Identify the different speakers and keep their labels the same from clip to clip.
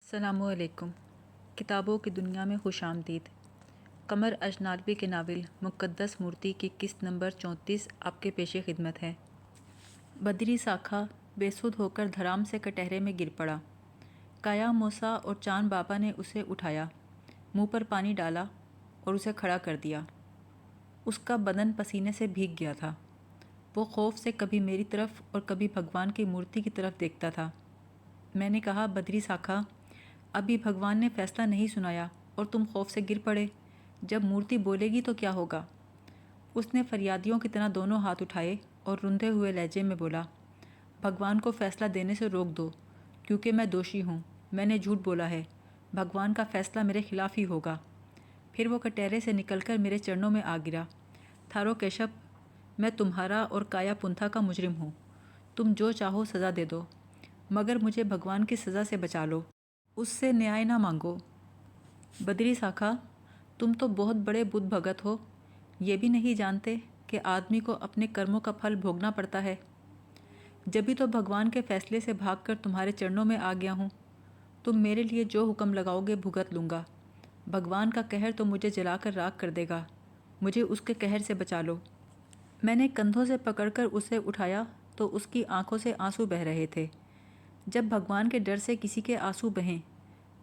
Speaker 1: السلام علیکم۔ کتابوں کی دنیا میں خوش آمدید۔ قمر اجنالوی کے ناول مقدس مورتی کی قسط نمبر 34 آپ کے پیش خدمت ہے۔ بدری ساکھا بے سدھ ہو کر دھرام سے کٹہرے میں گر پڑا۔ کایا موسیٰ اور چاند بابا نے اسے اٹھایا، منہ پر پانی ڈالا اور اسے کھڑا کر دیا۔ اس کا بدن پسینے سے بھیگ گیا تھا۔ وہ خوف سے کبھی میری طرف اور کبھی بھگوان کی مورتی کی طرف دیکھتا تھا۔ میں نے کہا، بدری ساکھا، ابھی بھگوان نے فیصلہ نہیں سنایا اور تم خوف سے گر پڑے۔ جب مورتی بولے گی تو کیا ہوگا؟ اس نے فریادیوں کی طرح دونوں ہاتھ اٹھائے اور رندھے ہوئے لہجے میں بولا، بھگوان کو فیصلہ دینے سے روک دو، کیونکہ میں دوشی ہوں، میں نے جھوٹ بولا ہے، بھگوان کا فیصلہ میرے خلاف ہی ہوگا۔ پھر وہ کٹہرے سے نکل کر میرے چرنوں میں آ گرا۔ تھارو کیشپ، میں تمہارا اور کایا پنتھا کا مجرم ہوں۔ تم جو چاہو سزا دے دو، مگر مجھے بھگوان کی سزا سے بچا لو، اس سے نیائے نہ مانگو۔ بدری ساکھا، تم تو بہت بڑے بدھ بھگت ہو، یہ بھی نہیں جانتے کہ آدمی کو اپنے کرموں کا پھل بھوگنا پڑتا ہے۔ جبھی تو بھگوان کے فیصلے سے بھاگ کر تمہارے چرنوں میں آ گیا ہوں۔ تم میرے لیے جو حکم لگاؤ گے بھگت لوں گا۔ بھگوان کا قہر تو مجھے جلا کر راکھ کر دے گا، مجھے اس کے قہر سے بچا لو۔ میں نے کندھوں سے پکڑ کر اسے اٹھایا تو اس کی آنکھوں سے آنسو بہہ رہے تھے۔ جب بھگوان کے ڈر سے کسی کے آنسو بہیں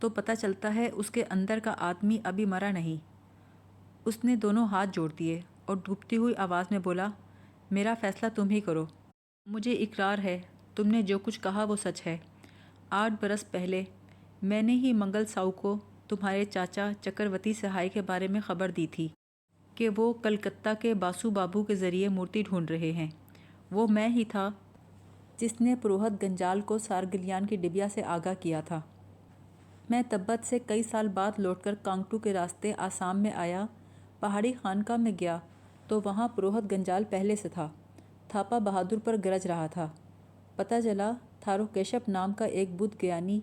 Speaker 1: تو پتہ چلتا ہے اس کے اندر کا آدمی ابھی مرا نہیں۔ اس نے دونوں ہاتھ جوڑ دیے اور ڈوبتی ہوئی آواز میں بولا، میرا فیصلہ تم ہی کرو۔ مجھے اقرار ہے، تم نے جو کچھ کہا وہ سچ ہے۔ 8 برس پہلے میں نے ہی منگل ساؤ کو تمہارے چاچا چکرورتی سہائے کے بارے میں خبر دی تھی کہ وہ کلکتہ کے باسو بابو کے ذریعے مورتی ڈھونڈ رہے ہیں۔ وہ میں ہی تھا جس نے پروہت گنجال کو سارگلیان کی ڈبیا سے آگاہ کیا تھا۔ میں تبت سے کئی سال بعد لوٹ کر کانگٹو کے راستے آسام میں آیا۔ پہاڑی خانقاہ میں گیا تو وہاں پروہت گنجال پہلے سے تھا، تھاپا بہادر پر گرج رہا تھا۔ پتہ چلا تھارو کیشپ نام کا ایک بدھ گیانی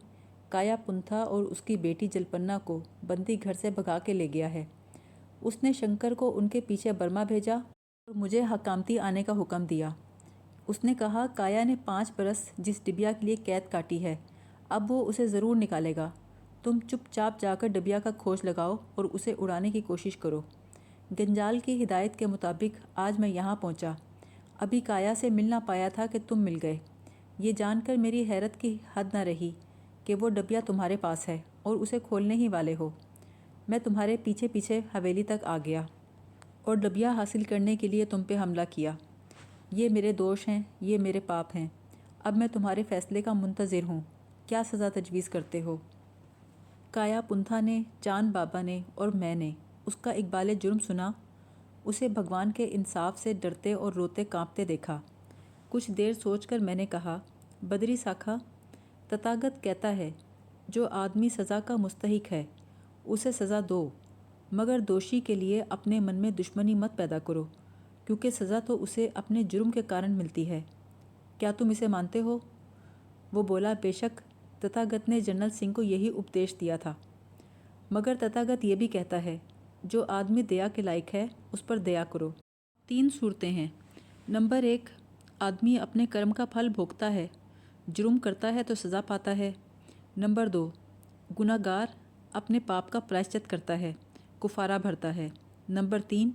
Speaker 1: کایا پنتھا اور اس کی بیٹی جلپنا کو بندی گھر سے بھگا کے لے گیا ہے۔ اس نے شنکر کو ان کے پیچھے برما بھیجا اور مجھے حکامتی آنے کا حکم دیا۔ اس نے کہا، کایا نے 5 برس جس ڈبیا کے لیے قید کاٹی ہے، اب وہ اسے ضرور نکالے گا۔ تم چپ چاپ جا کر ڈبیا کا کھوج لگاؤ اور اسے اڑانے کی کوشش کرو۔ گنجال کی ہدایت کے مطابق آج میں یہاں پہنچا۔ ابھی کایا سے مل نہ پایا تھا کہ تم مل گئے۔ یہ جان کر میری حیرت کی حد نہ رہی کہ وہ ڈبیا تمہارے پاس ہے اور اسے کھولنے ہی والے ہو۔ میں تمہارے پیچھے پیچھے حویلی تک آ گیا اور ڈبیا حاصل کرنے کے لیے تم پہ حملہ کیا۔ یہ میرے دوش ہیں، یہ میرے پاپ ہیں۔ اب میں تمہارے فیصلے کا منتظر ہوں، کیا سزا تجویز کرتے ہو؟ کایا پنتھا نے، چاند بابا نے اور میں نے اس کا اقبال جرم سنا۔ اسے بھگوان کے انصاف سے ڈرتے اور روتے کانپتے دیکھا۔ کچھ دیر سوچ کر میں نے کہا، بدری ساکھا، تتھاگت کہتا ہے جو آدمی سزا کا مستحق ہے اسے سزا دو، مگر دوشی کے لیے اپنے من میں دشمنی مت پیدا کرو، کیونکہ سزا تو اسے اپنے جرم کے کارن ملتی ہے۔ کیا تم اسے مانتے ہو؟ وہ بولا، بے شک، تتھاگت نے جنرل سنگھ کو یہی اپدیش دیا تھا، مگر تتھاگت یہ بھی کہتا ہے جو آدمی دیا کے لائق ہے اس پر دیا کرو۔ 3 صورتیں ہیں۔ نمبر 1، آدمی اپنے کرم کا پھل بھوگتا ہے، جرم کرتا ہے تو سزا پاتا ہے۔ نمبر 2، گناہ گار اپنے پاپ کا پرائشچت کرتا ہے، کفارہ بھرتا ہے۔ نمبر 3،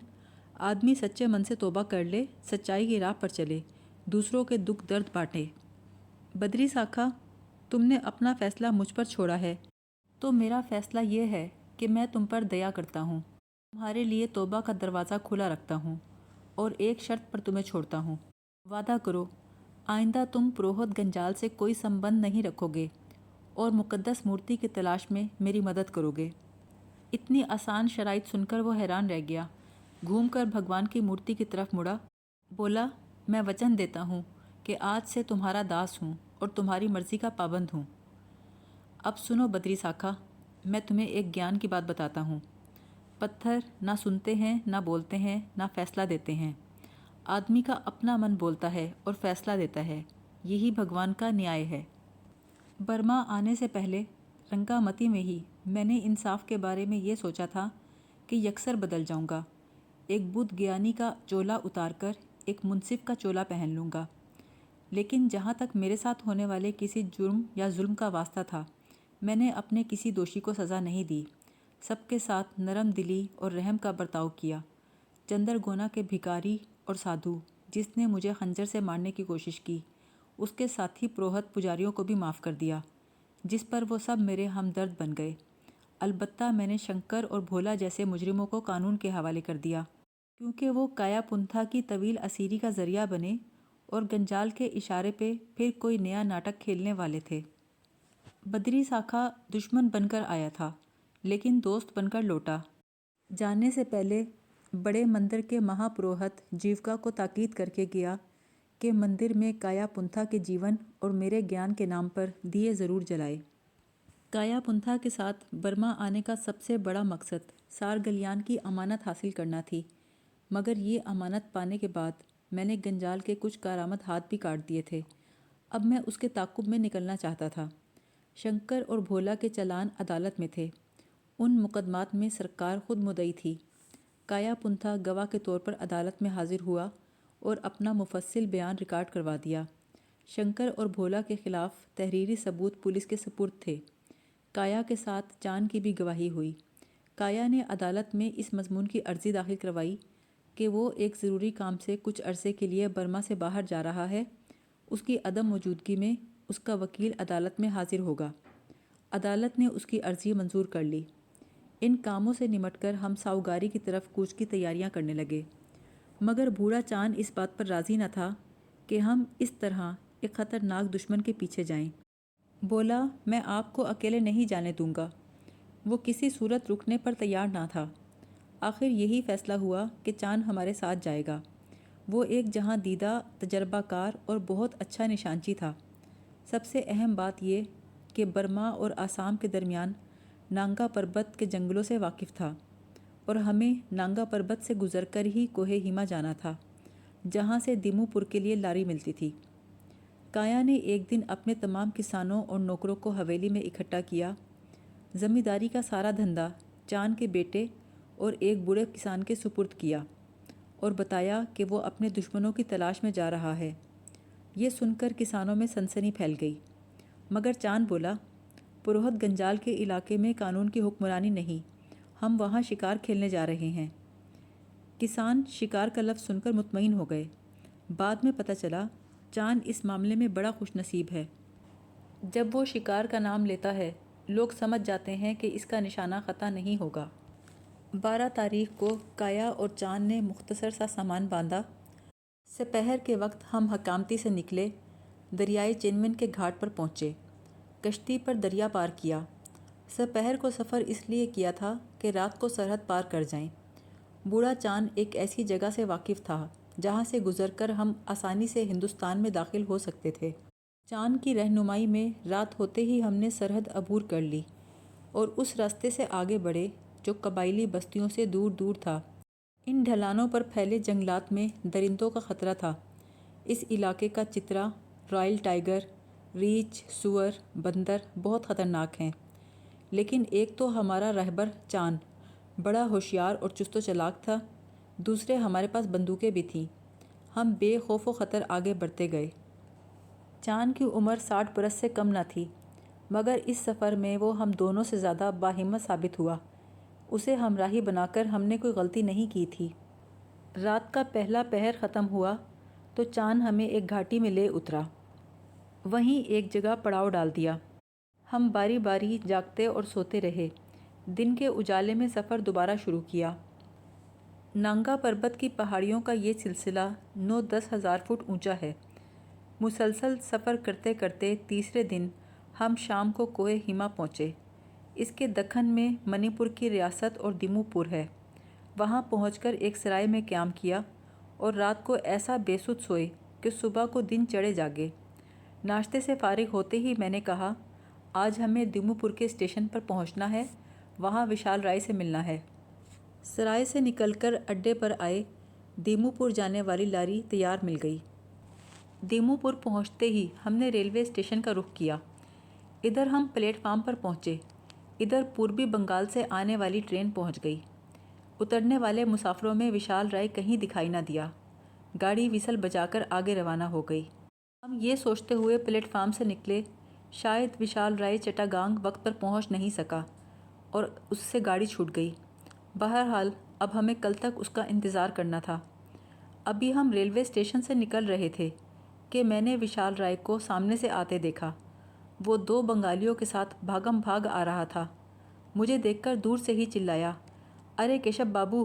Speaker 1: آدمی سچے من سے توبہ کر لے، سچائی کی راہ پر چلے، دوسروں کے دکھ درد بانٹے۔ بدری ساکھا، تم نے اپنا فیصلہ مجھ پر چھوڑا ہے، تو میرا فیصلہ یہ ہے کہ میں تم پر دیا کرتا ہوں، تمہارے لیے توبہ کا دروازہ کھلا رکھتا ہوں اور ایک شرط پر تمہیں چھوڑتا ہوں۔ وعدہ کرو آئندہ تم پروہت گنجال سے کوئی سمبند نہیں رکھو گے اور مقدس مورتی کی تلاش میں میری مدد کرو گے۔ اتنی آسان شرائط سن کر وہ حیران رہ گیا، گھوم کر بھگوان کی مورتی کی طرف مڑا، بولا، میں وچن دیتا ہوں کہ آج سے تمہارا داس ہوں اور تمہاری مرضی کا پابند ہوں۔ اب سنو بدری ساکھا، میں تمہیں ایک گیان کی بات بتاتا ہوں۔ پتھر نہ سنتے ہیں، نہ بولتے ہیں، نہ فیصلہ دیتے ہیں۔ آدمی کا اپنا من بولتا ہے اور فیصلہ دیتا ہے، یہی بھگوان کا نیائے ہے۔ برما آنے سے پہلے رنگا متی میں ہی میں نے انصاف کے بارے میں یہ سوچا تھا کہ یکسر بدل جاؤں گا، ایک بدھ گیانی کا چولا اتار کر ایک منصف کا چولا پہن لوں گا۔ لیکن جہاں تک میرے ساتھ ہونے والے کسی جرم یا ظلم کا واسطہ تھا، میں نے اپنے کسی دوشی کو سزا نہیں دی، سب کے ساتھ نرم دلی اور رحم کا برتاؤ کیا۔ چندرگونا کے بھکاری اور سادھو جس نے مجھے خنجر سے مارنے کی کوشش کی، اس کے ساتھی پروہت پجاریوں کو بھی معاف کر دیا، جس پر وہ سب میرے ہمدرد بن گئے۔ البتہ میں نے شنکر اور بھولا جیسے مجرموں کو قانون کے حوالے کر دیا، کیونکہ وہ کایا پنتھا کی طویل اسیری کا ذریعہ بنے اور گنجال کے اشارے پہ پھر کوئی نیا ناٹک کھیلنے والے تھے۔ بدری ساکھا دشمن بن کر آیا تھا، لیکن دوست بن کر لوٹا۔ جانے سے پہلے بڑے مندر کے مہا پروہت جیوکا کو تاکید کر کے گیا کہ مندر میں کایا پنتھا کے جیون اور میرے گیان کے نام پر دیے ضرور جلائے۔ کایا پنتھا کے ساتھ برما آنے کا سب سے بڑا مقصد سارگلیان کی امانت حاصل کرنا تھی، مگر یہ امانت پانے کے بعد میں نے گنجال کے کچھ کارآمد ہاتھ بھی کاٹ دیے تھے۔ اب میں اس کے تعاقب میں نکلنا چاہتا تھا۔ شنکر اور بھولا کے چلان عدالت میں تھے، ان مقدمات میں سرکار خود مدعی تھی۔ کایا پنتھا گواہ کے طور پر عدالت میں حاضر ہوا اور اپنا مفصل بیان ریکارڈ کروا دیا۔ شنکر اور بھولا کے خلاف تحریری ثبوت پولیس کے سپرد تھے۔ کایا کے ساتھ چاند کی بھی گواہی ہوئی۔ کایا نے عدالت میں اس مضمون کی عرضی داخل کروائی کہ وہ ایک ضروری کام سے کچھ عرصے کے لیے برما سے باہر جا رہا ہے، اس کی عدم موجودگی میں اس کا وکیل عدالت میں حاضر ہوگا۔ عدالت نے اس کی عرضی منظور کر لی۔ ان کاموں سے نمٹ کر ہم ساؤگاری کی طرف کوچ کی تیاریاں کرنے لگے، مگر بوڑھا چاند اس بات پر راضی نہ تھا کہ ہم اس طرح ایک خطرناک دشمن کے پیچھے جائیں۔ بولا، میں آپ کو اکیلے نہیں جانے دوں گا۔ وہ کسی صورت رکنے پر تیار نہ تھا۔ آخر یہی فیصلہ ہوا کہ چاند ہمارے ساتھ جائے گا۔ وہ ایک جہاں دیدہ، تجربہ کار اور بہت اچھا نشانچی تھا۔ سب سے اہم بات یہ کہ برما اور آسام کے درمیان نانگا پربت کے جنگلوں سے واقف تھا، اور ہمیں نانگا پربت سے گزر کر ہی کوہ ہیما جانا تھا، جہاں سے دیمو پور کے لیے لاری ملتی تھی۔ کایا نے ایک دن اپنے تمام کسانوں اور نوکروں کو حویلی میں اکٹھا کیا، زمینداری کا سارا دھندا چاند کے بیٹے اور ایک بوڑھے کسان کے سپرد کیا، اور بتایا کہ وہ اپنے دشمنوں کی تلاش میں جا رہا ہے۔ یہ سن کر کسانوں میں سنسنی پھیل گئی، مگر چاند بولا، پروہت گنجال کے علاقے میں قانون کی حکمرانی نہیں، ہم وہاں شکار کھیلنے جا رہے ہیں۔ کسان شکار کا لفظ سن کر مطمئن ہو گئے۔ بعد میں پتہ چلا چاند اس معاملے میں بڑا خوش نصیب ہے۔ جب وہ شکار کا نام لیتا ہے، لوگ سمجھ جاتے ہیں کہ اس کا نشانہ خطا نہیں ہوگا۔ 12 تاریخ کو کایا اور چاند نے مختصر سا سامان باندھا۔ سپہر کے وقت ہم حکامتی سے نکلے، دریائے چینمن کے گھاٹ پر پہنچے، کشتی پر دریا پار کیا۔ سپہر کو سفر اس لیے کیا تھا کہ رات کو سرحد پار کر جائیں۔ بوڑھا چاند ایک ایسی جگہ سے واقف تھا جہاں سے گزر کر ہم آسانی سے ہندوستان میں داخل ہو سکتے تھے۔ چاند کی رہنمائی میں رات ہوتے ہی ہم نے سرحد عبور کر لی اور اس راستے سے آگے بڑھے جو قبائلی بستیوں سے دور دور تھا۔ ان ڈھلانوں پر پھیلے جنگلات میں درندوں کا خطرہ تھا۔ اس علاقے کا چترا، رائل ٹائیگر، ریچھ، سور، بندر بہت خطرناک ہیں، لیکن ایک تو ہمارا رہبر چاند بڑا ہوشیار اور چست و چالاک تھا، دوسرے ہمارے پاس بندوقیں بھی تھیں۔ ہم بے خوف و خطر آگے بڑھتے گئے۔ چاند کی عمر 60 برس سے کم نہ تھی، مگر اس سفر میں وہ ہم دونوں سے زیادہ باہمت ثابت ہوا۔ اسے ہمراہی بنا کر ہم نے کوئی غلطی نہیں کی تھی۔ رات کا پہلا پہر ختم ہوا تو چاند ہمیں ایک گھاٹی میں لے اترا، وہیں ایک جگہ پڑاؤ ڈال دیا۔ ہم باری باری جاگتے اور سوتے رہے، دن کے اجالے میں سفر دوبارہ شروع کیا۔ نانگا پربت کی پہاڑیوں کا یہ سلسلہ 9-10 ہزار فٹ اونچا ہے۔ مسلسل سفر کرتے کرتے تیسرے دن ہم شام کو کوہ ہیما پہنچے۔ اس کے دکن میں منی پور کی ریاست اور دیمو پور ہے۔ وہاں پہنچ کر ایک سرائے میں قیام کیا اور رات کو ایسا بے سدھ سوئے کہ صبح کو دن چڑھے جاگے۔ ناشتے سے فارغ ہوتے ہی میں نے کہا، آج ہمیں دیمو پور کے اسٹیشن پر پہنچنا ہے، وہاں وشال رائے سے ملنا ہے۔ سرائے سے نکل کر اڈے پر آئے، دیمو پور جانے والی لاری تیار مل گئی۔ دیمو پور پہنچتے ہی ہم نے ریلوے اسٹیشن کا رخ کیا۔ ادھر ہم پلیٹ فارم پر پہنچے، ادھر پوربی بنگال سے آنے والی ٹرین پہنچ گئی۔ اترنے والے مسافروں میں وشال رائے کہیں دکھائی نہ دیا۔ گاڑی ویسل بجا کر آگے روانہ ہو گئی۔ ہم یہ سوچتے ہوئے پلیٹ فارم سے نکلے شاید وشال رائے چٹاگانگ وقت پر پہنچ نہیں سکا اور اس سے گاڑی چھوٹ گئی۔ بہرحال اب ہمیں کل تک اس کا انتظار کرنا تھا۔ ابھی ہم ریلوے اسٹیشن سے نکل رہے تھے کہ میں نے وشال رائے کو سامنے سے آتے دیکھا۔ وہ 2 بنگالیوں کے ساتھ بھاگم بھاگ آ رہا تھا۔ مجھے دیکھ کر دور سے ہی چلایا، ارے کیشب بابو،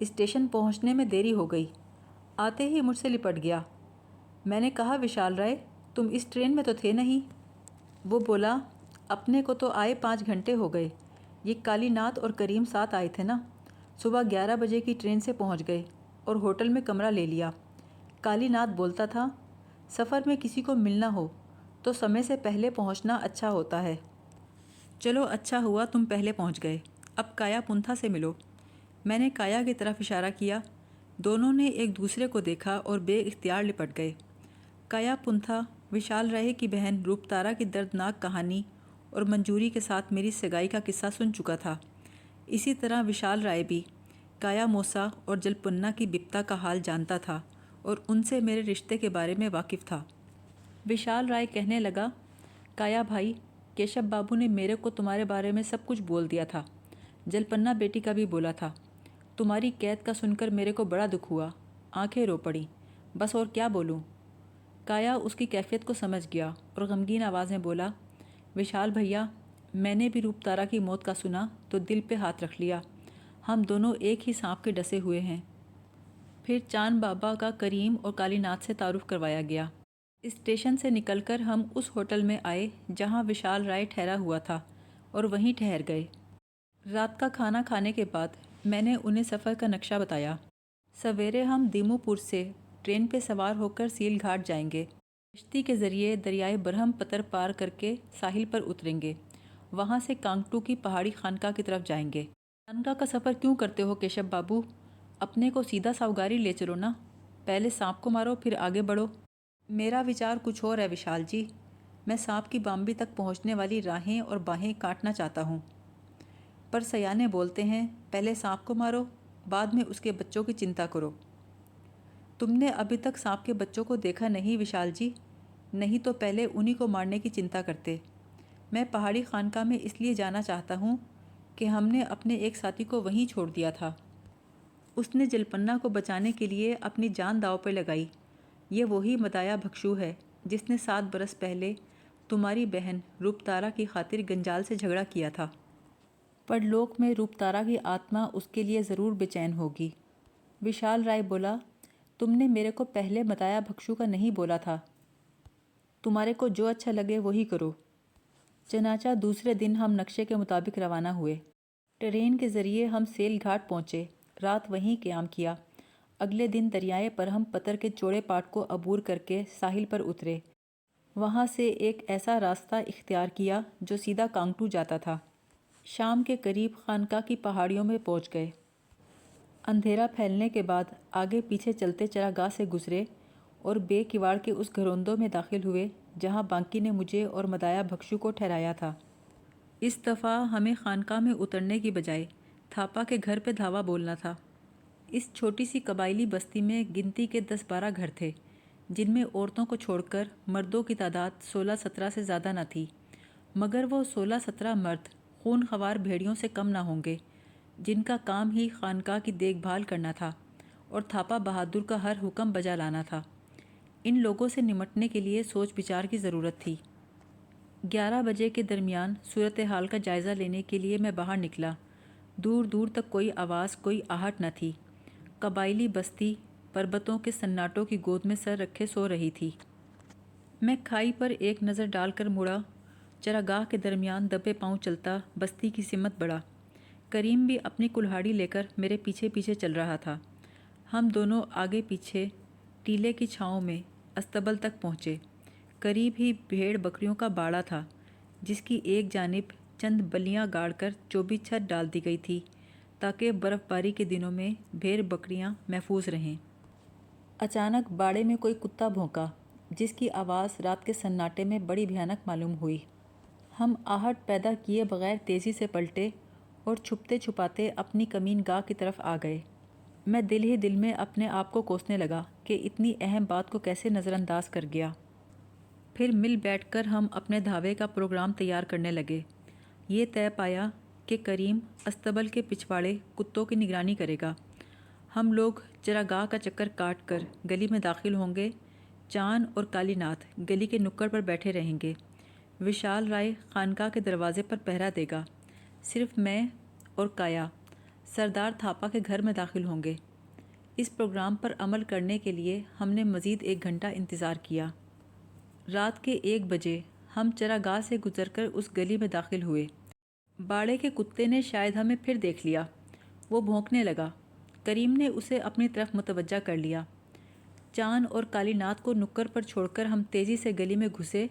Speaker 1: اسٹیشن پہنچنے میں دیری ہو گئی۔ آتے ہی مجھ سے لپٹ گیا۔ میں نے کہا وشال رائے، تم اس ٹرین میں تو تھے نہیں؟ وہ بولا، اپنے کو تو آئے 5 گھنٹے ہو گئے، یہ کالی ناتھ اور کریم ساتھ آئے تھے نا۔ صبح 11 بجے کی ٹرین سے پہنچ گئے اور ہوٹل میں کمرہ لے لیا۔ کالی ناتھ بولتا تھا، سفر میں کسی کو ملنا ہو تو سمے سے پہلے پہنچنا اچھا ہوتا ہے۔ چلو اچھا ہوا تم پہلے پہنچ گئے، اب کایا پنتھا سے ملو۔ میں نے کایا کی طرف اشارہ کیا۔ دونوں نے ایک دوسرے کو دیکھا اور بے اختیار لپٹ گئے۔ کایا پنتھا وشال رائے کی بہن روپتارا کی دردناک کہانی اور منجوری کے ساتھ میری سگائی کا قصہ سن چکا تھا۔ اسی طرح وشال رائے بھی کایا موسا اور جلپنا کی بپتا کا حال جانتا تھا اور ان سے میرے رشتے کے بارے میں واقف تھا۔ وشال رائے کہنے لگا، کایا بھائی، کیشب بابو نے میرے کو تمہارے بارے میں سب کچھ بول دیا تھا۔ جلپنا بیٹی کا بھی بولا تھا۔ تمہاری قید کا سن کر میرے کو بڑا دکھ ہوا، آنکھیں رو پڑیں، بس اور کیا بولوں۔ کایا اس کی کیفیت کو سمجھ گیا اور غمگین آواز میں بولا، وشال بھیا، میں نے بھی روپتارا کی موت کا سنا تو دل پہ ہاتھ رکھ لیا۔ ہم دونوں ایک ہی سانپ کے ڈسے ہوئے ہیں۔ پھر چاند بابا کا کریم اور کالی ناتھ سے تعارف کروایا گیا۔ اسٹیشن سے نکل کر ہم اس ہوٹل میں آئے جہاں وشال رائے ٹھہرا ہوا تھا اور وہیں ٹھہر گئے۔ رات کا کھانا کھانے کے بعد میں نے انہیں سفر کا نقشہ بتایا۔ سویرے ہم دیمو پور سے ٹرین پہ سوار ہو کر سیل گھاٹ جائیں گے۔ کشتی کے ذریعے دریائے برہم پتر پار کر کے ساحل پر اتریں گے۔ وہاں سے کانگٹو کی پہاڑی خانقاہ کی طرف جائیں گے۔ خانقاہ کا سفر کیوں کرتے ہو کیشب بابو؟ اپنے کو سیدھا ساوگاری لے چلو نا، پہلے سانپ کو مارو پھر آگے بڑھو۔ میرا وچار کچھ اور ہے وشال جی، میں سانپ کی بامبی تک پہنچنے والی راہیں اور باہیں کاٹنا چاہتا ہوں۔ پر سیانے بولتے ہیں، پہلے سانپ کو مارو، بعد میں اس کے بچوں کی چنتا کرو۔ تم نے ابھی تک سانپ کے بچوں کو دیکھا نہیں وشال جی، نہیں تو پہلے انہی کو مارنے کی چنتا کرتے۔ میں پہاڑی خانقاہ میں اس لیے جانا چاہتا ہوں کہ ہم نے اپنے ایک ساتھی کو وہیں چھوڑ دیا تھا۔ اس نے جلپنا کو بچانے کے لیے اپنی جان داؤ پہ لگائی۔ یہ وہی مدایا بھکشو ہے جس نے 7 برس پہلے تمہاری بہن روپتارا کی خاطر گنجال سے جھگڑا کیا تھا۔ پر لوک میں روپتارا کی آتما اس کے لیے ضرور بے چین ہوگی۔ وشال رائے بولا، تم نے میرے کو پہلے مدایا بھکشو کا نہیں بولا تھا۔ تمہارے کو جو اچھا لگے وہی کرو۔ چنانچہ دوسرے دن ہم نقشے کے مطابق روانہ ہوئے۔ ٹرین کے ذریعے ہم سیل گھاٹ پہنچے، رات وہیں قیام کیا۔ اگلے دن دریائے برہم پتر کے چوڑے پاٹ کو عبور کر کے ساحل پر اترے۔ وہاں سے ایک ایسا راستہ اختیار کیا جو سیدھا کانگٹو جاتا تھا۔ شام کے قریب خانقاہ کی پہاڑیوں میں پہنچ گئے۔ اندھیرا پھیلنے کے بعد آگے پیچھے چلتے چراگاہ سے گزرے اور بے کواڑ کے اس گھروندوں میں داخل ہوئے جہاں بانکی نے مجھے اور مدایا بھکشو کو ٹھہرایا تھا۔ اس دفعہ ہمیں خانقاہ میں اترنے کی بجائے تھاپا کے گھر پہ دھاوا بولنا تھا۔ اس چھوٹی سی قبائلی بستی میں گنتی کے 10-12 گھر تھے، جن میں عورتوں کو چھوڑ کر مردوں کی تعداد 16-17 سے زیادہ نہ تھی، مگر وہ 16-17 مرد خون خوار بھیڑیوں سے کم نہ ہوں گے، جن کا کام ہی خانقاہ کی دیکھ بھال کرنا تھا اور تھاپا بہادر کا ہر حکم بجا لانا تھا۔ ان لوگوں سے نمٹنے کے لیے سوچ بچار کی ضرورت تھی۔ 11 بجے کے درمیان صورتحال کا جائزہ لینے کے لیے میں باہر نکلا۔ دور دور تک کوئی آواز، کوئی آہٹ نہ تھی۔ قبائلی بستی پربتوں کے سناٹوں کی گود میں سر رکھے سو رہی تھی۔ میں کھائی پر ایک نظر ڈال کر مڑا۔ چراگاہ کے درمیان دبے پاؤں چلتا بستی کی سمت بڑھا۔ کریم بھی اپنی کلہاڑی لے کر میرے پیچھے پیچھے چل رہا تھا۔ ہم دونوں آگے پیچھے ٹیلے کی چھاؤں میں استبل تک پہنچے۔ قریب ہی بھیڑ بکریوں کا باڑا تھا، جس کی ایک جانب چند بلیاں گاڑ کر چوبی چھت ڈال دی گئی تھی تاکہ برف باری کے دنوں میں بھیڑ بکریاں محفوظ رہیں۔ اچانک باڑے میں کوئی کتا بھونکا، جس کی آواز رات کے سناٹے میں بڑی بھیانک معلوم ہوئی۔ ہم آہٹ پیدا کیے بغیر تیزی سے پلٹے اور چھپتے چھپاتے اپنی کمین گاہ کی طرف آ گئے۔ میں دل ہی دل میں اپنے آپ کو کوسنے لگا کہ اتنی اہم بات کو کیسے نظر انداز کر گیا۔ پھر مل بیٹھ کر ہم اپنے دھاوے کا پروگرام تیار کرنے لگے۔ یہ طے پایا کہ کریم استبل کے پچھواڑے کتوں کی نگرانی کرے گا۔ ہم لوگ چراگاہ کا چکر کاٹ کر گلی میں داخل ہوں گے۔ چاند اور کالی ناتھ گلی کے نکڑ پر بیٹھے رہیں گے۔ وشال رائے خانقاہ کے دروازے پر پہرا دے گا۔ صرف میں اور کایا سردار تھاپا کے گھر میں داخل ہوں گے۔ اس پروگرام پر عمل کرنے کے لیے ہم نے مزید 1 گھنٹہ انتظار کیا۔ رات کے 1 بجے ہم چراگاہ سے گزر کر اس گلی میں داخل ہوئے۔ باڑے کے کتے نے شاید ہمیں پھر دیکھ لیا۔ وہ بھونکنے لگا۔ کریم نے اسے اپنی طرف متوجہ کر لیا۔ چاند اور کالی ناتھ کو نکڑ پر چھوڑ کر ہم تیزی سے گلی میں گھسے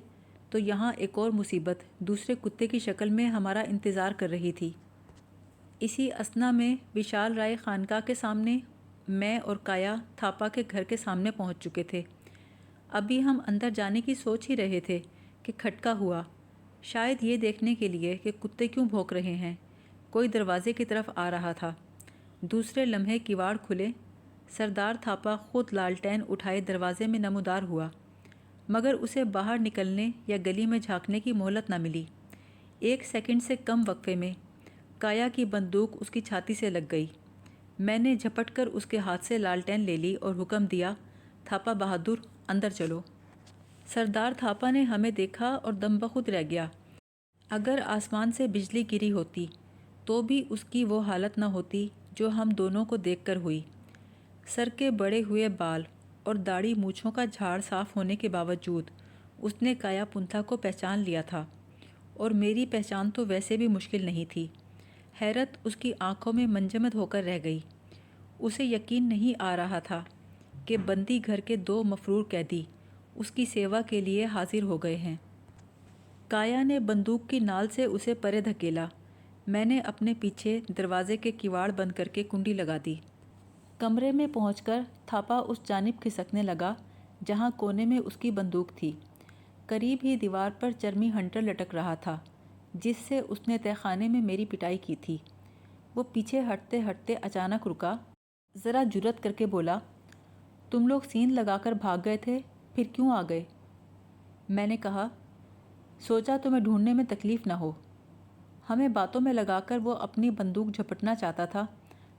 Speaker 1: تو یہاں ایک اور مصیبت دوسرے کتے کی شکل میں ہمارا انتظار کر رہی تھی۔ اسی اثنا میں وشال رائے خانقاہ کے سامنے میں اور کایا تھاپا کے گھر کے سامنے پہنچ چکے تھے۔ ابھی ہم اندر جانے کی سوچ ہی رہے تھے کہ کھٹکا ہوا، شاید یہ دیکھنے کے لیے کہ کتے کیوں بھونک رہے ہیں۔ کوئی دروازے کی طرف آ رہا تھا۔ دوسرے لمحے کیواڑ کھلے۔ سردار تھاپا خود لالٹین اٹھائے دروازے میں نمودار ہوا، مگر اسے باہر نکلنے یا گلی میں جھانکنے کی مہلت نہ ملی۔ 1 سیکنڈ سے کم وقفے میں کایا کی بندوق اس کی چھاتی سے لگ گئی۔ میں نے جھپٹ کر اس کے ہاتھ سے لالٹین لے لی اور حکم دیا، تھاپا بہادر اندر چلو۔ سردار تھاپا نے ہمیں دیکھا اور دم بخود رہ گیا۔ اگر آسمان سے بجلی گری ہوتی تو بھی اس کی وہ حالت نہ ہوتی جو ہم دونوں کو دیکھ کر ہوئی۔ سر کے بڑے ہوئے بال اور داڑھی مونچھوں کا جھاڑ صاف ہونے کے باوجود اس نے کایا پنتھا کو پہچان لیا تھا، اور میری پہچان تو ویسے بھی مشکل نہیں تھی۔ حیرت اس کی آنکھوں میں منجمد ہو کر رہ گئی۔ اسے یقین نہیں آ رہا تھا کہ بندی گھر کے 2 مفرور قیدی اس کی سیوا کے لیے حاضر ہو گئے ہیں۔ کایا نے بندوق کی نال سے اسے پرے دھکیلا۔ میں نے اپنے پیچھے دروازے کے کیواڑ بند کر کے کنڈی لگا دی۔ کمرے میں پہنچ کر تھاپا اس جانب کھسکنے لگا جہاں کونے میں اس کی بندوق تھی۔ قریب ہی دیوار پر چرمی ہنٹر لٹک رہا تھا جس سے اس نے تہہ خانے میں میری پٹائی کی تھی۔ وہ پیچھے ہٹتے ہٹتے اچانک رکا، ذرا جرأت کر کے بولا، تم لوگ سین لگا کر بھاگ گئے تھے، پھر کیوں آ گئے؟ میں نے کہا، سوچا تمہیں ڈھونڈنے میں تکلیف نہ ہو۔ ہمیں باتوں میں لگا کر وہ اپنی بندوق جھپٹنا چاہتا تھا،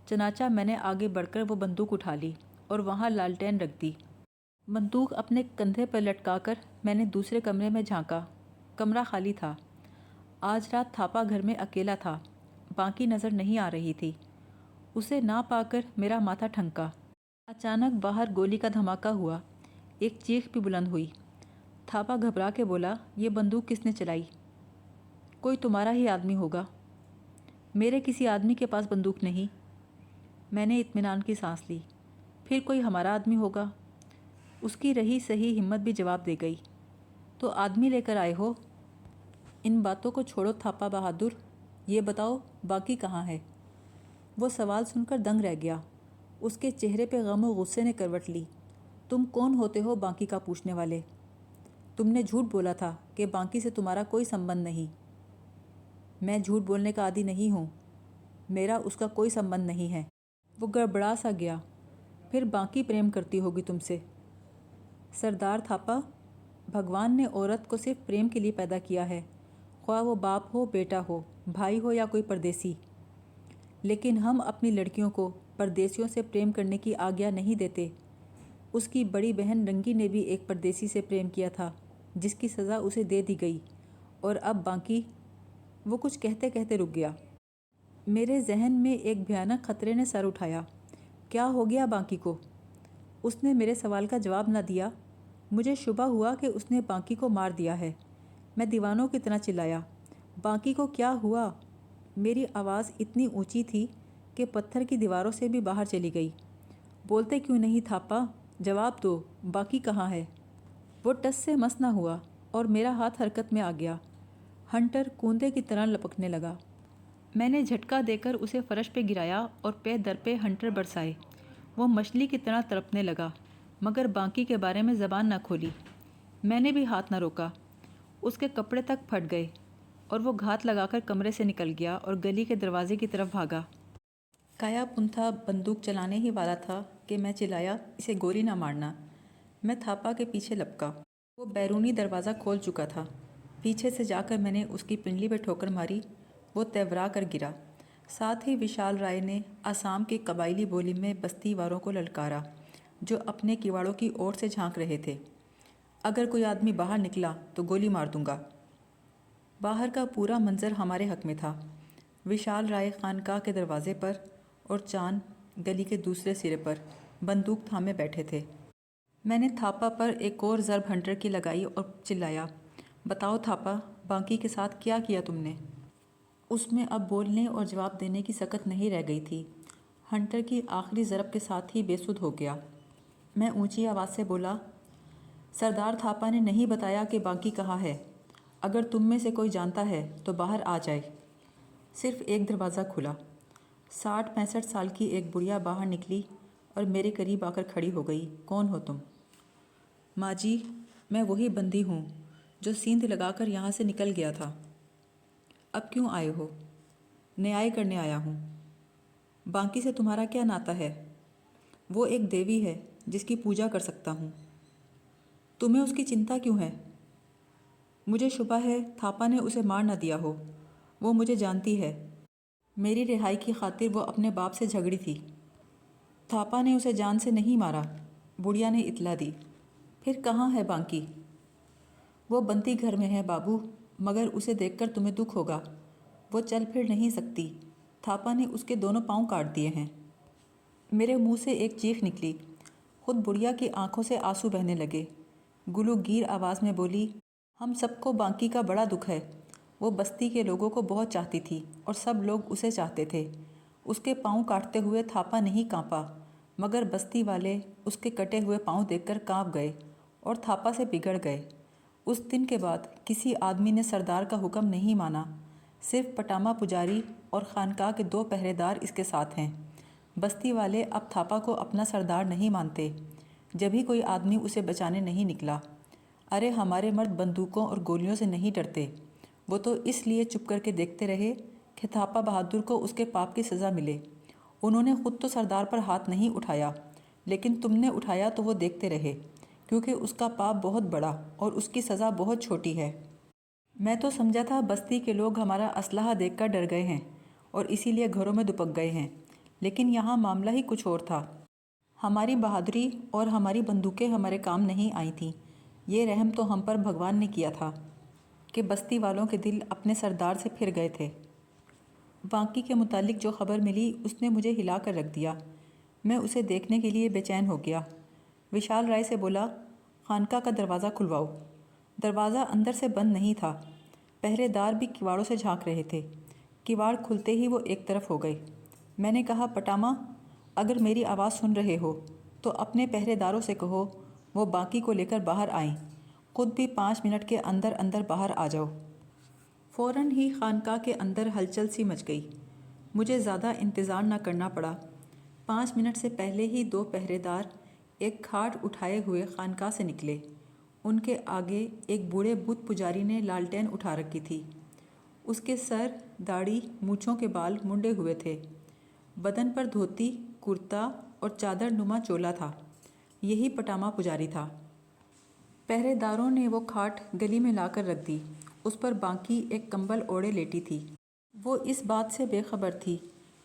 Speaker 1: چنانچہ میں نے آگے بڑھ کر وہ بندوق اٹھا لی اور وہاں لالٹین رکھ دی۔ بندوق اپنے کندھے پر لٹکا کر میں نے دوسرے کمرے میں جھانکا۔ کمرہ خالی تھا۔ آج رات تھاپا گھر میں اکیلا تھا، باقی نظر نہیں آ رہی تھی۔ اسے نہ پا کر میرا ماتھا ٹھنکا۔ اچانک باہر گولی کا دھماکہ ہوا، ایک چیخ بھی بلند ہوئی۔ تھاپا گھبرا کے بولا، یہ بندوق کس نے چلائی؟ کوئی تمہارا ہی آدمی ہوگا۔ میرے کسی آدمی کے پاس بندوق نہیں۔ میں نے اطمینان کی سانس لی۔ پھر کوئی ہمارا آدمی ہوگا۔ اس کی رہی سہی ہمت بھی جواب دے گئی، تو آدمی لے کر آئے ہو؟ ان باتوں کو چھوڑو تھاپا بہادر، یہ بتاؤ باقی کہاں ہے؟ وہ سوال سن کر دنگ رہ گیا۔ اس کے چہرے پہ غم و غصے نے کروٹ لی۔ تم کون ہوتے ہو باقی کا پوچھنے والے؟ تم نے جھوٹ بولا تھا کہ باقی سے تمہارا کوئی سمبند نہیں۔ میں جھوٹ بولنے کا عادی نہیں ہوں، میرا اس کا کوئی سمبند نہیں ہے۔ وہ گڑبڑا سا گیا۔ پھر باقی پریم کرتی ہوگی تم سے؟ سردار تھاپا، بھگوان نے عورت کو صرف پریم کے لیے پیدا کیا ہے، خواہ وہ باپ ہو، بیٹا ہو، بھائی ہو یا کوئی پردیسی۔ لیکن ہم اپنی لڑکیوں کو پردیسیوں سے پریم کرنے کی آگیا نہیں دیتے۔ اس کی بڑی بہن رنگی نے بھی ایک پردیسی سے پریم کیا تھا جس کی سزا اسے دے دی گئی، اور اب باقی… وہ کچھ کہتے کہتے رک گیا۔ میرے ذہن میں ایک بھیانک خطرے نے سر اٹھایا۔ کیا ہو گیا باقی کو؟ اس نے میرے سوال کا جواب نہ دیا۔ مجھے شبہ ہوا کہ اس نے باقی کو مار دیا ہے۔ میں دیوانوں کی طرح چلایا، باقی کو کیا ہوا؟ میری آواز اتنی اونچی تھی کہ پتھر کی دیواروں سے بھی باہر چلی گئی۔ بولتے کیوں نہیں تھاپا؟ جواب دو، باقی کہاں ہے؟ وہ ٹس سے مس نہ ہوا اور میرا ہاتھ حرکت میں آ گیا۔ ہنٹر کوندے کی طرح لپکنے لگا۔ میں نے جھٹکا دے کر اسے فرش پہ گرایا اور پے در پہ ہنٹر برسائے۔ وہ مچھلی کی طرح تڑپنے لگا، مگر باقی کے بارے میں زبان نہ کھولی۔ میں نے بھی ہاتھ نہ روکا۔ اس کے کپڑے تک پھٹ گئے اور وہ گھات لگا کر کمرے سے نکل گیا اور گلی کے دروازے کی طرف بھاگا۔ کایا پنتھا بندوق چلانے ہی والا تھا کہ میں چلایا، اسے گولی نہ مارنا۔ میں تھاپا کے پیچھے لپکا۔ وہ بیرونی دروازہ کھول چکا تھا۔ پیچھے سے جا کر میں نے اس کی پنڈلی پہ ٹھوکر ماری، وہ تیورا کر گرا۔ ساتھ ہی وشال رائے نے آسام کی قبائلی بولی میں بستی والوں کو للکارا، جو اپنے کیواڑوں کی اور سے جھانک رہے تھے، اگر کوئی آدمی باہر نکلا تو گولی مار دوں گا۔ باہر کا پورا منظر ہمارے حق میں تھا۔ وشال رائے خانقاہ کے دروازے پر اور چاند گلی کے دوسرے سرے پر بندوق تھامے بیٹھے تھے۔ میں نے تھاپا پر ایک اور ضرب ہنٹر کی لگائی اور چلایا، بتاؤ تھاپا، بانکی کے ساتھ کیا کیا تم نے؟ اس میں اب بولنے اور جواب دینے کی سکت نہیں رہ گئی تھی۔ ہنٹر کی آخری ضرب کے ساتھ ہی بے سدھ ہو گیا۔ میں اونچی آواز سے بولا، سردار تھاپا نے نہیں بتایا کہ بانکی کہاں ہے۔ اگر تم میں سے کوئی جانتا ہے تو باہر آ جائے۔ صرف ایک دروازہ کھلا۔ 60-65 سال کی ایک بڑھیا باہر نکلی اور میرے قریب آ کر کھڑی ہو گئی۔ کون ہو تم؟ ماں جی، میں وہی بندی ہوں جو سیندھ لگا کر یہاں سے نکل گیا تھا۔ اب کیوں آئے ہو؟ نیائے کرنے آیا ہوں۔ بانکی سے تمہارا کیا ناطہ ہے؟ وہ ایک دیوی ہے جس کی پوجا کر سکتا ہوں۔ تمہیں اس کی چنتا کیوں ہے؟ مجھے شبہ ہے تھاپا نے اسے مار نہ دیا ہو۔ وہ مجھے جانتی ہے۔ میری رہائی کی خاطر وہ اپنے باپ سے جھگڑی تھی۔ تھاپا نے اسے جان سے نہیں مارا، بڑھیا نے اطلاع دی۔ پھر کہاں ہے بانکی؟ وہ بنتی گھر میں ہے بابو، مگر اسے دیکھ کر تمہیں دکھ ہوگا۔ وہ چل پھر نہیں سکتی، تھاپا نے اس کے دونوں پاؤں کاٹ دیے ہیں۔ میرے منہ سے ایک چیخ نکلی۔ خود بڑھیا کی آنکھوں سے آنسو بہنے لگے۔ گلو گیر آواز میں بولی، ہم سب کو بانکی کا بڑا دکھ ہے۔ وہ بستی کے لوگوں کو بہت چاہتی تھی اور سب لوگ اسے چاہتے تھے۔ اس کے پاؤں کاٹتے ہوئے تھاپا نہیں کانپا، مگر بستی والے اس کے کٹے ہوئے پاؤں دیکھ کر کانپ گئے اور تھاپا سے بگڑ گئے۔ اس دن کے بعد کسی آدمی نے سردار کا حکم نہیں مانا۔ صرف پٹاما پجاری اور خانقاہ کے 2 پہرے دار اس کے ساتھ ہیں۔ بستی والے اب تھاپا کو اپنا سردار نہیں مانتے۔ جبھی کوئی آدمی اسے بچانے نہیں نکلا۔ ارے ہمارے مرد بندوقوں اور گولیوں سے نہیں ڈرتے۔ وہ تو اس لیے چپ کر کے دیکھتے رہے کہ تھاپا بہادر کو اس کے پاپ کی سزا ملے۔ انہوں نے خود تو سردار پر ہاتھ نہیں اٹھایا، لیکن تم نے اٹھایا تو وہ دیکھتے رہے، کیونکہ اس کا پاپ بہت بڑا اور اس کی سزا بہت چھوٹی ہے۔ میں تو سمجھا تھا بستی کے لوگ ہمارا اسلحہ دیکھ کر ڈر گئے ہیں اور اسی لیے گھروں میں دپک گئے ہیں، لیکن یہاں معاملہ ہی کچھ اور تھا۔ ہماری بہادری اور ہماری بندوقیں ہمارے کام نہیں آئی تھیں۔ یہ رحم تو ہم پر بھگوان نے کیا تھا کہ بستی والوں کے دل اپنے سردار سے پھر گئے تھے۔ بانکی کے متعلق جو خبر ملی اس نے مجھے ہلا کر رکھ دیا۔ میں اسے دیکھنے کے لیے بے چین ہو گیا۔ وشال رائے سے بولا، خانقاہ کا دروازہ کھلواؤ۔ دروازہ اندر سے بند نہیں تھا۔ پہرے دار بھی کیواڑوں سے جھانک رہے تھے۔ کیواڑ کھلتے ہی وہ ایک طرف ہو گئے۔ میں نے کہا، پٹاما، اگر میری آواز سن رہے ہو تو اپنے پہرے داروں سے کہو وہ بانکی کو لے کر باہر آئیں۔ خود بھی 5 منٹ کے اندر اندر باہر آ جاؤ۔ فوراً ہی خانقاہ کے اندر ہلچل سی مچ گئی۔ مجھے زیادہ انتظار نہ کرنا پڑا۔ 5 منٹ سے پہلے ہی 2 پہرے دار ایک کھاٹ اٹھائے ہوئے خانقاہ سے نکلے۔ ان کے آگے ایک بوڑھے بت پجاری نے لالٹین اٹھا رکھی تھی۔ اس کے سر، داڑھی، مونچھوں کے بال منڈے ہوئے تھے۔ بدن پر دھوتی، کرتا اور چادر نما چولا تھا۔ یہی پٹاما پجاری تھا۔ پہرے داروں نے وہ کھاٹ گلی میں لا کر رکھ دی۔ اس پر بانکی ایک کمبل اوڑھے لیٹی تھی۔ وہ اس بات سے بے خبر تھی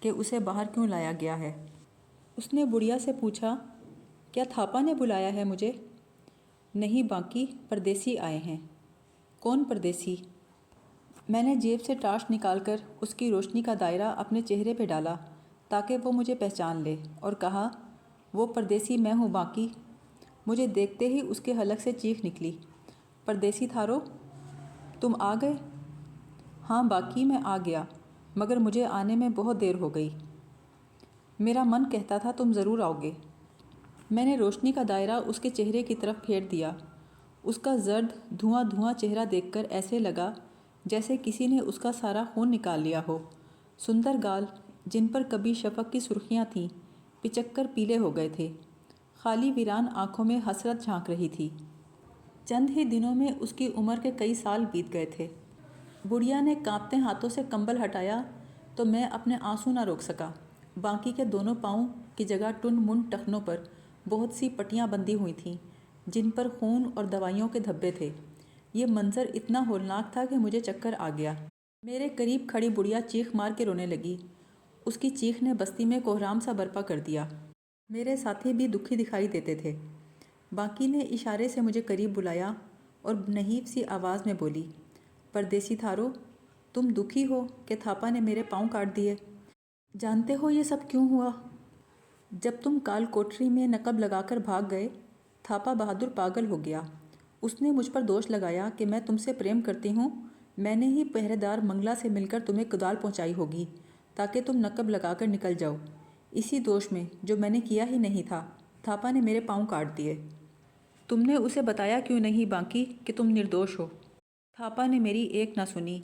Speaker 1: کہ اسے باہر کیوں لایا گیا ہے۔ اس نے بڑھیا سے پوچھا، کیا تھاپا نے بلایا ہے مجھے؟ نہیں بانکی، پردیسی آئے ہیں۔ کون پردیسی؟ میں نے جیب سے ٹارچ نکال کر اس کی روشنی کا دائرہ اپنے چہرے پہ ڈالا تاکہ وہ مجھے پہچان لے، اور کہا، وہ پردیسی میں ہوں بانکی۔ مجھے دیکھتے ہی اس کے حلق سے چیخ نکلی، پردیسی تھارو، تم آ گئے؟ ہاں بانکی، میں آ گیا، مگر مجھے آنے میں بہت دیر ہو گئی۔ میرا من کہتا تھا تم ضرور آؤ گے۔ میں نے روشنی کا دائرہ اس کے چہرے کی طرف پھیر دیا۔ اس کا زرد دھواں دھواں چہرہ دیکھ کر ایسے لگا جیسے کسی نے اس کا سارا خون نکال لیا ہو۔ سندر گال، جن پر کبھی شفق کی سرخیاں تھیں، پچک کر پیلے ہو گئے تھے۔ خالی ویران آنکھوں میں حسرت جھانک رہی تھی۔ چند ہی دنوں میں اس کی عمر کے کئی سال بیت گئے تھے۔ بڑھیا نے کانپتے ہاتھوں سے کمبل ہٹایا تو میں اپنے آنسو نہ روک سکا۔ بانکی کے دونوں پاؤں کی جگہ ٹن من ٹخنوں پر بہت سی پٹیاں بندھی ہوئی تھیں، جن پر خون اور دوائیوں کے دھبے تھے۔ یہ منظر اتنا ہولناک تھا کہ مجھے چکر آ گیا۔ میرے قریب کھڑی بڑھیا چیخ مار کے رونے لگی۔ اس کی چیخ نے بستی میں کوہرام سا برپا کر دیا۔ میرے ساتھی بھی دکھی دکھائی دیتے تھے۔ باقی نے اشارے سے مجھے قریب بلایا اور نحیف سی آواز میں بولی، پردیسی تھارو، تم دکھی ہو کہ تھاپا نے میرے پاؤں کاٹ دیے؟ جانتے ہو یہ سب کیوں ہوا؟ جب تم کال کوٹری میں نقب لگا کر بھاگ گئے، تھاپا بہادر پاگل ہو گیا۔ اس نے مجھ پر دوش لگایا کہ میں تم سے پریم کرتی ہوں، میں نے ہی پہرے دار منگلا سے مل کر تمہیں کدال پہنچائی ہوگی تاکہ تم نقب لگا کر نکل جاؤ۔ اسی دوش میں، جو میں نے کیا ہی نہیں تھا، تھاپا نے میرے پاؤں کاٹ دیے۔ تم نے اسے بتایا کیوں نہیں باقی کہ تم نردوش ہو؟ تھاپا نے میری ایک نہ سنی،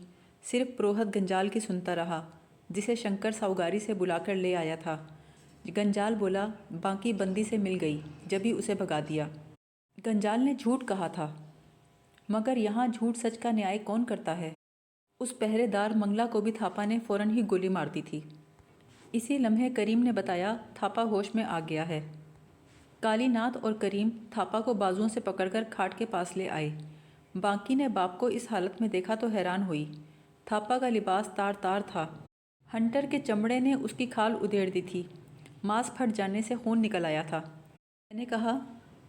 Speaker 1: صرف پروہت گنجال کی سنتا رہا، جسے شنکر ساؤگاری سے بلا کر لے آیا تھا۔ گنجال بولا، باقی بندی سے مل گئی، جبھی اسے بھگا دیا۔ گنجال نے جھوٹ کہا تھا، مگر یہاں جھوٹ سچ کا نیائے کون کرتا ہے؟ اس پہرے دار منگلا کو بھی تھاپا نے فوراً ہی گولی مار دی تھی۔ اسی لمحے کریم نے بتایا، تھاپا ہوش میں آ گیا ہے۔ کالی ناتھ اور کریم تھاپا کو بازوؤں سے پکڑ کر کھاٹ کے پاس لے آئے۔ باقی نے باپ کو اس حالت میں دیکھا تو حیران ہوئی۔ تھاپا کا لباس تار تار تھا۔ ہنٹر کے چمڑے نے اس کی کھال ادھیڑ دی تھی، ماس پھٹ جانے سے خون نکل آیا تھا۔ میں نے کہا،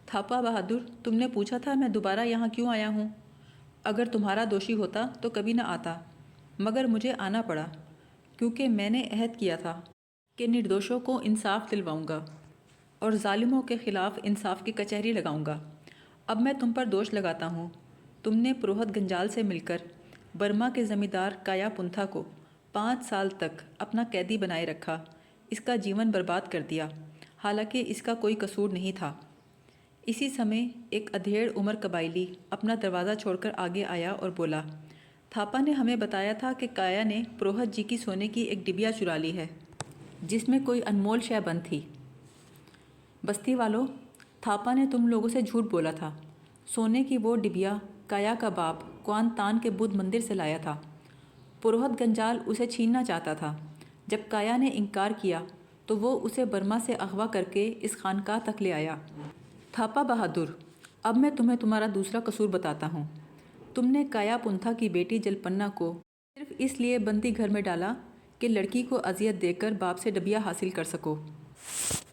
Speaker 1: تھاپا بہادر، تم نے پوچھا تھا میں دوبارہ یہاں کیوں آیا ہوں؟ اگر تمہارا دوشی ہوتا تو کبھی نہ آتا، مگر مجھے آنا پڑا، کیونکہ میں نے عہد کیا تھا کہ نردوشوں کو انصاف دلواؤں گا اور ظالموں کے خلاف انصاف کی کچہری لگاؤں گا۔ اب میں تم پر دوش لگاتا ہوں، تم نے پروہت گنجال سے مل کر برما کے زمیندار کایا پنتھا کو 5 سال تک اپنا قیدی بنائے رکھا، اس کا جیون برباد کر دیا، حالانکہ اس کا کوئی قصور نہیں تھا۔ اسی سمے ایک ادھیڑ عمر قبائلی اپنا دروازہ چھوڑ کر آگے آیا اور بولا، تھاپا نے ہمیں بتایا تھا کہ کایا نے پروہت جی کی سونے کی ایک ڈبیا چرا لی ہے، جس میں کوئی انمول شے بند تھی۔ بستی والوں، تھاپا نے تم لوگوں سے جھوٹ بولا تھا۔ سونے کی وہ ڈبیا کایا کا باپ کوان تان کے بدھ مندر سے لایا تھا۔ پروہت گنجال اسے چھیننا چاہتا تھا۔ جب کایا نے انکار کیا تو وہ اسے برما سے اغوا کر کے اس خانقاہ تک لے آیا۔ تھاپا بہادر، اب میں تمہیں تمہارا دوسرا قصور بتاتا ہوں۔ تم نے کایا پنتھا کی بیٹی جلپنا کو صرف اس لیے بندی گھر میں ڈالا کہ لڑکی کو اذیت دے کر باپ سے ڈبیا حاصل کر سکو۔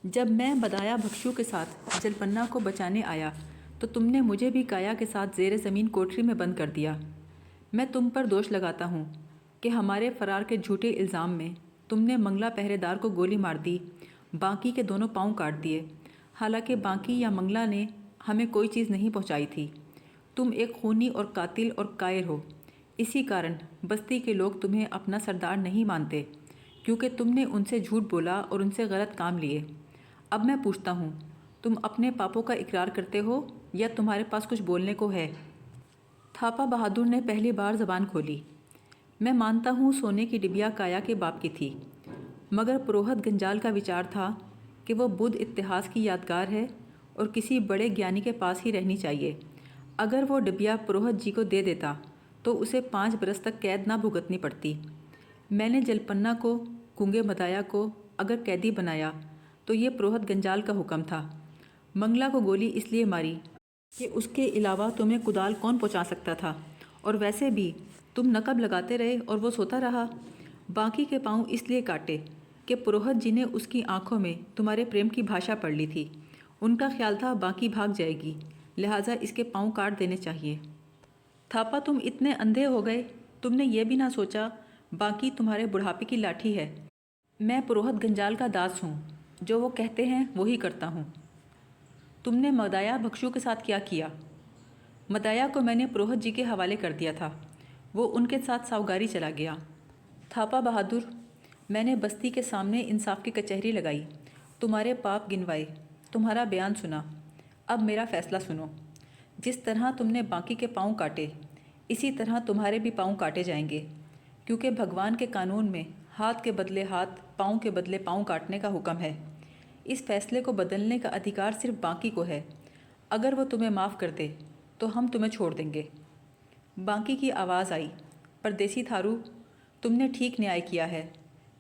Speaker 1: جب میں بدایا بھکشو کے ساتھ جلپنا کو بچانے آیا تو تم نے مجھے بھی کایا کے ساتھ زیر زمین کوٹری میں بند کر دیا۔ میں تم پر دوش لگاتا ہوں کہ ہمارے فرار کے جھوٹے الزام میں تم نے منگلا پہرے دار کو گولی مار دی، باقی کے دونوں پاؤں کاٹ دیے، حالانکہ باقی یا منگلا نے ہمیں کوئی چیز نہیں پہنچائی تھی۔ تم ایک خونی اور قاتل اور کائر ہو۔ اسی کارن بستی کے لوگ تمہیں اپنا سردار نہیں مانتے، کیونکہ تم نے ان سے جھوٹ بولا اور ان سے غلط کام لیے۔ اب میں پوچھتا ہوں، تم اپنے پاپوں کا اقرار کرتے ہو یا تمہارے پاس کچھ بولنے کو ہے؟ تھاپا بہادر نے پہلی بار زبان کھولی۔ میں مانتا ہوں سونے کی ڈبیا کایا کے باپ کی تھی، مگر پروہت گنجال کا وچار تھا کہ وہ بدھ اتہاس کی یادگار ہے اور کسی بڑے گیانی کے پاس ہی رہنی چاہیے۔ اگر وہ ڈبیا پروہت جی کو دے دیتا تو اسے 5 برس تک قید نہ بھگتنی پڑتی۔ میں نے جلپنا کو، گونگے مدایا کو اگر قیدی بنایا تو یہ پروہت گنجال کا حکم تھا۔ منگلا کو گولی اس لیے ماری کہ اس کے علاوہ تمہیں کدال کون پہنچا سکتا تھا، اور ویسے بھی تم نقب لگاتے رہے اور وہ سوتا رہا۔ باقی کے پاؤں اس لیے کاٹے کہ پروہت جی نے اس کی آنکھوں میں تمہارے پریم کی بھاشا پڑھ لی تھی۔ ان کا خیال تھا باقی بھاگ جائے گی، لہٰذا اس کے پاؤں کاٹ دینے چاہیے۔ تھاپا، تم اتنے اندھے ہو گئے، تم نے یہ بھی نہ سوچا باقی تمہارے بڑھاپے کی لاٹھی ہے۔ میں پروہت گنجال کا داس ہوں، جو وہ کہتے ہیں وہی کرتا ہوں۔ تم نے مدایا بھکشو کے ساتھ کیا کیا؟ مدایا کو میں نے پروہت جی کے حوالے کر دیا تھا، وہ ان کے ساتھ ساؤگاری چلا گیا۔ تھاپا بہادر، میں نے بستی کے سامنے انصاف کی کچہری لگائی، تمہارے پاپ گنوائے، تمہارا بیان سنا۔ اب میرا فیصلہ سنو۔ جس طرح تم نے باقی کے پاؤں کاٹے، اسی طرح تمہارے بھی پاؤں کاٹے جائیں گے، کیونکہ بھگوان کے قانون میں ہاتھ کے بدلے ہاتھ، پاؤں کے بدلے پاؤں کاٹنے کا حکم ہے۔ اس فیصلے کو بدلنے کا ادھیکار صرف باقی کو ہے۔ اگر وہ تمہیں معاف کر دے تو ہم تمہیں چھوڑ دیں گے۔ باقی کی آواز آئی، پردیسی تھارو، تم نے ٹھیک نیائے کیا ہے،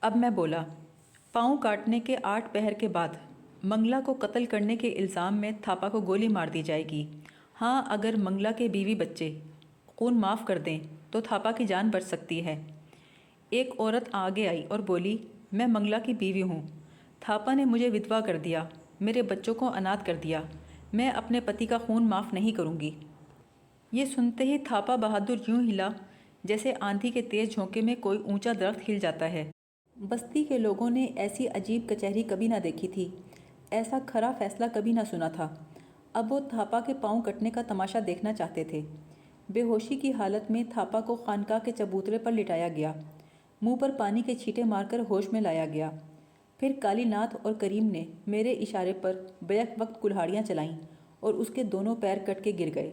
Speaker 1: اب میں بولا، پاؤں کاٹنے کے 8 پہر کے بعد منگلا کو قتل کرنے کے الزام میں تھاپا کو گولی مار دی جائے گی۔ ہاں، اگر منگلا کے بیوی بچے خون معاف کر دیں تو تھاپا کی جان بچ سکتی ہے۔ ایک عورت آگے آئی اور بولی، میں منگلا کی بیوی ہوں۔ تھاپا نے مجھے ودوا کر دیا، میرے بچوں کو اناتھ کر دیا، میں اپنے پتی کا خون معاف نہیں کروں گی۔ یہ سنتے ہی تھاپا بہادر یوں ہلا جیسے آندھی کے تیز جھونکے میں کوئی اونچا درخت ہل جاتا ہے۔ بستی کے لوگوں نے ایسی عجیب کچہری کبھی نہ دیکھی تھی، ایسا کھرا فیصلہ کبھی نہ سنا تھا۔ اب وہ تھاپا کے پاؤں کٹنے کا تماشا دیکھنا چاہتے تھے۔ بے ہوشی کی حالت میں تھاپا کو خانقاہ کے چبوترے پر لٹایا گیا، منہ پر پانی کے چھینٹے مار کر ہوش میں لایا گیا۔ پھر کالی ناتھ اور کریم نے میرے اشارے پر بیک وقت کلہاڑیاں چلائیں اور اس کے دونوں پیر کٹ کے گر گئے۔